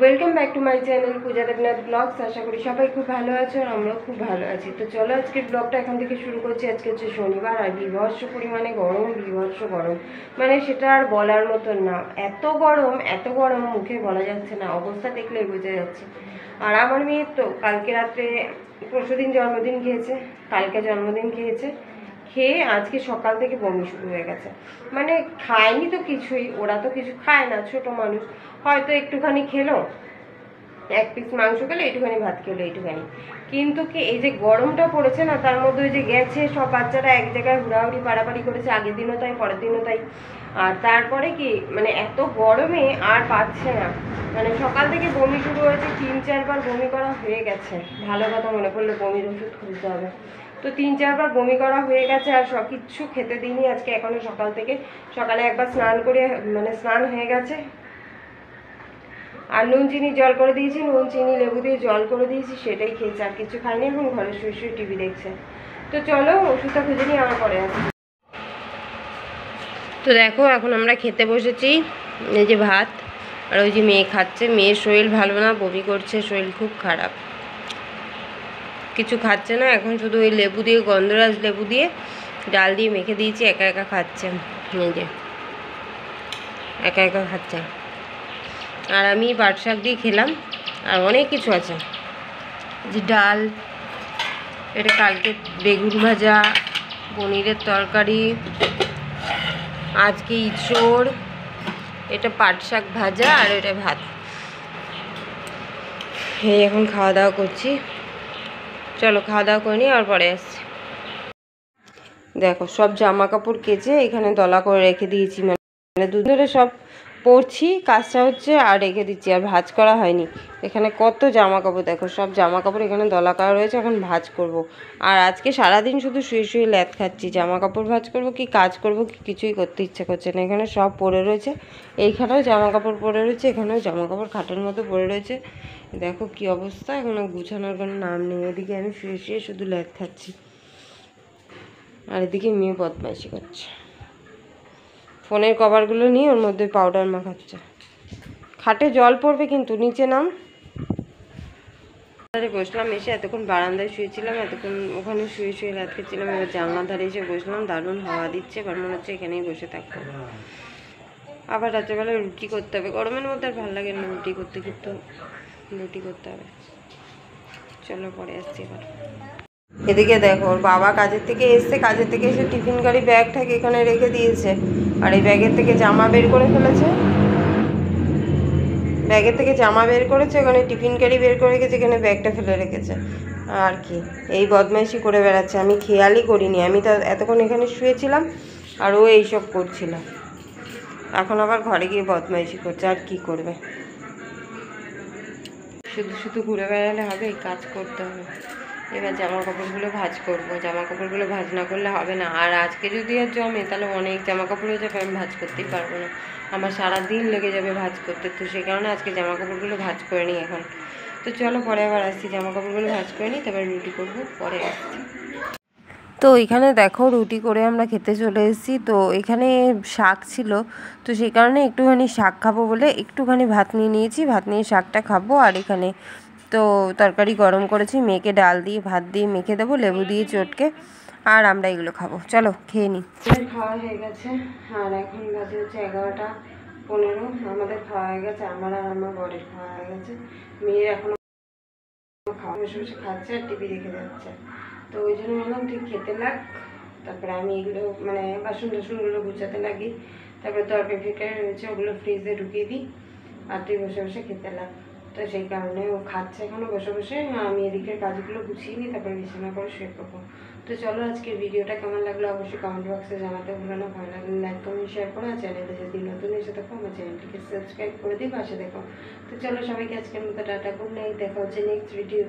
Welcome back to my channel Puja Debnath vlogs. আশা করি সবাই খুব ভালো আছো আর আমরাও খুব ভালো আছি। তো চলো আজকের ব্লগটা এখন থেকে শুরু করছি। আজকে হচ্ছে শনিবার আর বিভৎস পরিমাণে গরম, বিভৎস গরম, মানে সেটা আর বলার মতন না। এত গরম মুখে বলা যাচ্ছে না, অবস্থা দেখলেই বোঝা যাচ্ছে। আর আমার মেয়ের তো কালকে রাত্রে, পরশুদিন জন্মদিন খেয়েছে, কালকে জন্মদিন খেয়েছে, খেয়ে আজকে সকাল থেকে বমি শুরু হয়ে গেছে। মানে খায়নি তো কিছুই, ওরা তো কিছু খায় না, ছোট মানুষ, হয়তো একটুখানি খেলো, এক পিস মাংস খেলো, একটুখানি ভাত খেলো, এইটুখানি। কিন্তু কি এই যে গরমটা পড়েছে না, তার মধ্যে ওই যে গেছে সব বাচ্চারা এক জায়গায় হুড়াহুড়ি পাড়াপাড়ি করেছে, আগের দিনও তাই পরের দিনও তাই। আর তারপরে কি মানে এত গরমে আর পাচ্ছে না, মানে সকাল থেকে বমি শুরু হয়েছে, 3-4 বার বমি করা হয়ে গেছে। ভালো কথা মনে পড়লো বমির ওষুধ খুঁজতে হবে। তো 3-4 বার বমি করা হয়ে গেছে আর সব কিচ্ছু খেতে দিইনি আজকে এখনো সকাল থেকে। সকালে একবার স্নান করে, মানে স্নান হয়ে গেছে, আর নুন চিনি জল করে দিয়েছি, নুন চিনি লেবু দিয়ে জল করে দিয়েছি, সেটাই খেয়েছে, আর কিছু খাইনি। এখন ঘরে শুয়ে শুয়ে টিভি দেখছে। তো চলো ওষুধটা খুঁজে নিয়ে আমার পরে আসি। তো দেখো এখন আমরা খেতে বসেছি, এই যে ভাত, আর ওই যে মেয়ে খাচ্ছে। মেয়ের শরীর ভালো না, বমি করছে, শরীর খুব খারাপ, কিছু খাচ্ছে না। এখন শুধু ওই লেবু দিয়ে, গন্ধরাজ লেবু দিয়ে ডাল দিয়ে মেখে দিয়েছি, একা একা খাচ্ছে, এই যে একা একা খাচ্ছে। আর আমি পাট শাক দিয়ে খেলাম, আর অনেক কিছু আছে, যে ডাল, এটা কালকে বেগুন ভাজা, পনিরের তরকারি, আজকে ইঁচড়, এটা পাট শাক ভাজা, আর এটা ভাত। এই এখন খাওয়া দাওয়া করছি। চলো খাওয়া দাওয়া করে নিই আর পরে আসছি। দেখো সব জামা কাপড় কেচে এখানে দলা করে রেখে দিয়েছি, মানে দুদিন ধরে সব পরছি, কাজটা হচ্ছে, আর রেখে দিচ্ছি, আর ভাঁজ করা হয়নি। এখানে কত জামা কাপড়, দেখো সব জামা কাপড় এখানে দলা করা রয়েছে, এখন ভাঁজ করব। আর আজকে সারাদিন শুধু শুয়ে শুয়ে ল্যাদ খাচ্ছি, জামা কাপড় ভাঁজ করবো কি কাজ করবো কি কিছুই করতে ইচ্ছা করছে না। এখানে সব পড়ে রয়েছে, এইখানেও জামা কাপড় পরে রয়েছে, এখানেও জামা কাপড় খাটের মতো পড়ে রয়েছে। দেখো কি অবস্থা, এখনো গুছানোর কোনো নাম নেই। এদিকে আমি শুয়ে শুয়ে শুধু ল্যাদ খাচ্ছি, আর এদিকে মেয়ে বদমাইশি করছে, ফোনের কভারগুলো নিয়ে ওর মধ্যে পাউডার মাখাচ্ছে। খাটে জল পড়বে কিন্তু, নিচে নাম। বসলাম, এসে এতক্ষণ বারান্দায় শুয়েছিলাম, এতক্ষণ ওখানে শুয়ে শুয়ে রাত খেয়েছিলাম। এবার জানলার ধারে এসে বসলাম, দারুণ হাওয়া দিচ্ছে, এবার মনে হচ্ছে এখানেই বসে থাকবো। আবার রাত্রেবেলা রুটি করতে হবে, গরমের মধ্যে আর ভালো লাগে না রুটি করতে, কিন্তু রুটি করতে হবে। চলো পরে আসছি এবার। এদিকে দেখো ওর বাবা কাজের থেকে এসছে, কাজের থেকে এসে টিফিন গাড়ি ব্যাগটাকে এখানে রেখে দিয়েছে, আর এই ব্যাগের থেকে জামা বের করে ফেলেছে, ব্যাগের থেকে জামা বের করেছে, ওখানে টিফিন ক্যারি বের করে রেখেছে, এখানে ব্যাগটা ফেলে রেখেছে। আর কি এই বদমাইশি করে বেড়াচ্ছে, আমি খেয়ালই করিনি, আমি তো এতক্ষণ এখানে শুয়েছিলাম আর ও এইসব করছিল। এখন আবার ঘরে গিয়ে বদমাইশি করছে, আর কি করবে, শুধু শুধু ঘুরে বেড়ালে হবে, কাজ করতে হবে। এবার জামা কাপড়গুলো ভাঁজ করবো, জামা কাপড়গুলো ভাঁজ না করলে হবে না। আর আজকে যদি আর জমে তাহলে অনেক জামা কাপড় হয়ে যাবে, আমি ভাঁজ করতেই পারবো না, আমার সারাদিন লেগে যাবে ভাঁজ করতে। তো সেই কারণে আজকে জামা কাপড়গুলো ভাঁজ করে নিই এখন। তো চলো পরে আবার আসছি, জামা কাপড়গুলো ভাঁজ করে নিই, তারপর রুটি করবো, পরে আসছি। তো এখানে দেখো রুটি করে আমরা খেতে চলে এসেছি। তো এখানে শাক ছিল, তো সেই কারণে একটুখানি শাক খাবো বলে একটুখানি ভাত নিয়ে নিয়েছি, ভাত নিয়ে শাকটা খাবো। আর এখানে তো তরকারি গরম করেছি, মেয়েকে ডাল দিয়ে ভাত দিয়ে মেখে দেবো, লেবু দিয়ে চটকে, আর আমরা এগুলো খাবো। চলো খেয়ে নিই। খাওয়া হয়ে গেছে, আর এখন বাজে হচ্ছে 11:15। আমাদের খাওয়া হয়ে গেছে, আমার আর আমার বরের খাওয়া হয়ে গেছে। মেয়ের এখনো খাওয়া, বসে বসে খাচ্ছে আর টিভি দেখে যাচ্ছে। তো ওই জন্য বললাম তুই খেতে লাগ, তারপরে আমি এগুলো মানে বাসন টাসনগুলো গুছাতে লাগি, তারপরে তরকারি ফিকারি রয়েছে ওগুলো ফ্রিজে ঢুকিয়ে দিই, আর তুই বসে বসে খেতে লাগ। তো সেই কারণে ও খাচ্ছে এখনও বসে বসে, আমি এদিকের কাজগুলো গুছিয়ে নিই, তারপরে বিছানা করে শুয়ে পড়বো। তো চলো আজকের ভিডিওটা কেমন লাগলো অবশ্যই কমেন্ট বক্সে জানাতে ভুলো না। ভালো লাগলে লাইক কমেন্ট শেয়ার করো, আর চ্যানেলে যদি নতুন এসে থাকো আমার চ্যানেলটিকে সাবস্ক্রাইব করে দিই, পাশে দেখো। তো চলো সবাইকে আজকের মতো টাটা, গুড নাইট, দেখা হচ্ছে নেক্সট ভিডিও।